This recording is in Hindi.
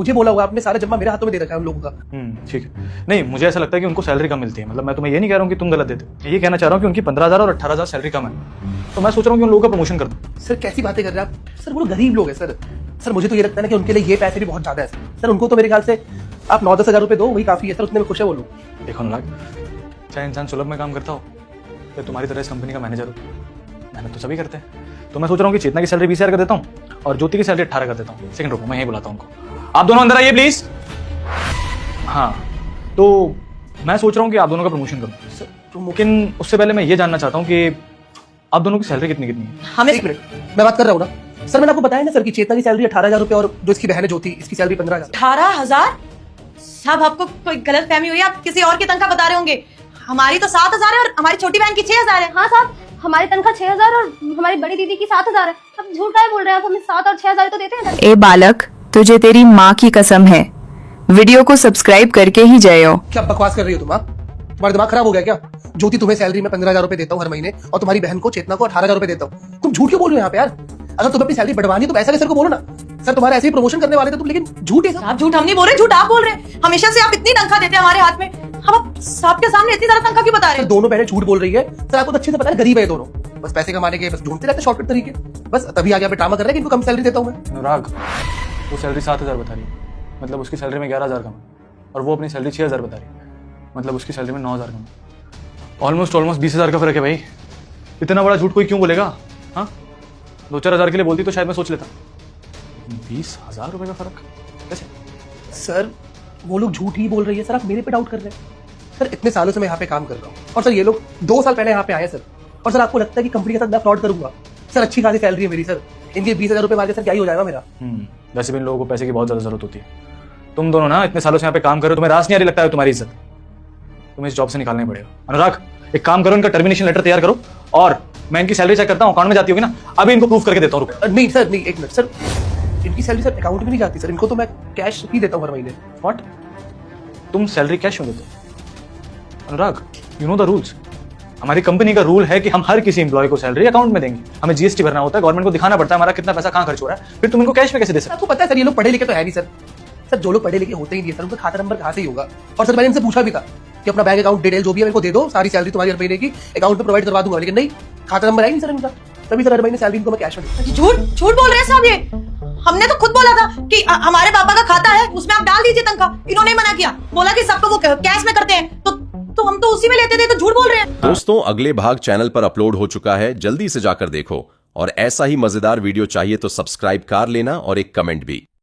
मुझे बोला होगा, आपने सारा जम्मा मेरे हाथों में दे रखा है उन लोगों का। ठीक है। नहीं, मुझे ऐसा लगता है कि उनको सैलरी कम मिलती है। मतलब मैं तुम्हें ये नहीं कह रहा हूँ कि तुम गलत देते हो, ये कहना चाह रहा हूँ कि उनकी 15,000 और 18,000 सैलरी कम है, तो मैं सोच रहा हूँ कि उन लोगों का प्रमोशन कर दूँ। सर कैसी बातें कर रहे हैं आप? सर वो लोग गरीब लोग हैं सर। सर मुझे तो ये लगता है ना कि उनके लिए ये पैसे भी बहुत ज्यादा है सर। उनको तो मेरे ख्याल से आप 9-10 हजार रुपए दो, वही काफी है सर, उतने में खुश है वो लोग। देखो अनुराग, चाहे इंसान सुलभ में काम करता हो या तुम्हारी तरह इस कंपनी का मैनेजर हो, मेहनत तो सभी करते हैं। तो मैं सोच रहा हूँ कि चेतना की सैलरी 20,000 कर देता हूँ और ज्योति की सैलरी 18 कर देता हूँ। सेकंड रुको, मैं यही बुलाता हूँ उनको। आप दोनों अंदर आइए प्लीज। हाँ, तो मैं सोच रहा हूँ कि आप दोनों का प्रमोशन करूँ सर लेकिन उससे पहले मैं ये जानना चाहता हूँ कि आप दोनों की सैलरी कितनी कितनी है। हमें 1 मिनट मैं बात कर रहा हूँ ना सर। मैंने आपको बताया ना सर कि चेतना की सैलरी 18,000 रुपए और जो इसकी बहन है ज्योति, इसकी सैलरी 15,000। 18,000? साहब आपको कोई गलत फहमी हुई है, आप किसी और की तनख्वाह बता रहे होंगे। हमारी तो 7,000 है और हमारी छोटी बहन की 6,000 है। हाँ साहब, हमारी तनख्वाह 6,000 और हमारी बड़ी दीदी की 7,000 है। अब झूठ काहे बोल रहे हैं आप? हमें 7 और 6,000 तो देते हैं। ए बालक, तुझे तेरी माँ की कसम है, वीडियो को सब्सक्राइब करके ही जाओ। क्या बकवास कर रही हो तुम? तुम्हारा दिमाग खराब हो गया क्या? ज्योति तुम्हें सैलरी में 15,000 रुपए देता हूँ हर महीने और तुम्हारी बहन को चेतना को 18,000 रुपए देता हूँ। तुम झूठ क्यों बोल रहे हो यहाँ पे यार? अगर तुम्हें अपनी सैलरी बढ़वानी है तो ऐसा सर को बोलो ना। सर तुम्हारा ऐसे ही प्रमोशन करने वाले थे तुम, लेकिन झूठ है सर। आप झूठ हम नहीं बोल रहे, झूठ आप बोल रहे हैं। हमेशा से आप इतनी तनख्वाह देते हैं हमारे हाथ में, हम आप साहब के सामने इतनी ज्यादा तनख्वाह क्यों बता रहे सर हैं? दोनों बहनें झूठ बोल रही है सर, आपको तो अच्छे से पता है गरीब है ये दोनों, बस पैसे कमाने के बस ढूंढते रहते शॉर्टकट तरीके। बस तभी आगे पे ड्रामा कर रहे हैं कि इनको कम सैलरी देता हूँ मैं। अनुराग, वो सैलरी 7,000 बता रही है, मतलब उसकी सैलरी में 11,000 कम है, और वो अपनी सैलरी 6,000 बता रही है, मतलब उसकी सैलरी में 9,000 कम है। ऑलमोस्ट 20,000 का फर्क है भाई। इतना बड़ा झूठ कोई क्यों बोलेगा? हाँ, 2-4 हज़ार के लिए बोलती तो शायद मैं सोच लेता। 20,000 रुपए का फर्क कैसे? सर वो लोग झूठ ही बोल रही है सर, आप मेरे पे डाउट कर रहे हैं सर। इतने सालों से मैं यहाँ पे काम कर रहा हूँ और सर ये लोग 2 साल पहले यहाँ पे आए सर, और सर आपको लगता है कि कंपनी के साथ मैं फ्रॉड करूंगा? सर अच्छी खासी सैलरी है मेरी सर, इनके 20,000 रुपए मार के सर क्या ही हो जाएगा मेरा। वैसे भी इन लोगों को पैसे की बहुत ज्यादा जरूरत होती है। तुम दोनों ना इतने सालों से यहाँ पे काम कर रहे हो, तुम्हें रास नहीं आ रही लगता है तुम्हारी इज्जत? तुम्हें इस जॉब से निकालना ही पड़ेगा। अनुराग, एक काम करो, इनका टर्मिनेशन लेटर तैयार करो और मैं इनकी सैलरी चेक करता हूँ, अकाउंट में जाती होगी ना, अभी इनको प्रूफ करके देता हूँ। नहीं सर नहीं, 1 मिनट सर, इनकी सैलरी सर अकाउंट में नहीं जाती सर, इनको तो मैं कैश ही देता हूँ हर महीने। व्हाट? तुम सैलरी कैश में देते हो? अनुराग, यू नो द रूल्स। हमारी कंपनी का रूल है कि हम हर किसी एम्प्लॉय को सैलरी अकाउंट में देंगे। हमें जीएसटी भरना होता है, गवर्नमेंट को दिखाना पड़ता है हमारा कितना पैसा कहाँ खर्च हो रहा है, फिर तुम इनको कैश में कैसे दे सकते हो? आपको पता है सर ये लोग पढ़े लिखे तो है नहीं सर। सर जो लोग पढ़े लिखे होते ही नहीं है सर, उनका खाता नंबर कहाँ से ही होगा? और सर मैंने इनसे पूछा भी था कि अपना बैंक अकाउंट डिटेल जो भी है मेरे को दे दो, सारी सैलरी तुम्हारी हर महीने की अकाउंट में प्रोवाइड करवा दूंगा, लेकिन नहीं, खाता नंबर है नहीं सर इनका। तभी सर हर महीने सैलरी इनको मैं कैश में देता हूं। झूठ झूठ बोल रहे हैं साहब ये। हमने तो खुद बोला था कि हमारे पापा का खाता है, उसमें आप डाल दीजिए तनख्वाह। इन्होंने मना किया, बोला कि सबको वो कैश में करते हैं, तो हम तो उसी में लेते थे, तो झूठ बोल रहे हैं। दोस्तों, अगले भाग चैनल पर अपलोड हो चुका है, जल्दी से जाकर देखो। और ऐसा ही मजेदार वीडियो चाहिए तो सब्सक्राइब कर लेना और एक कमेंट भी।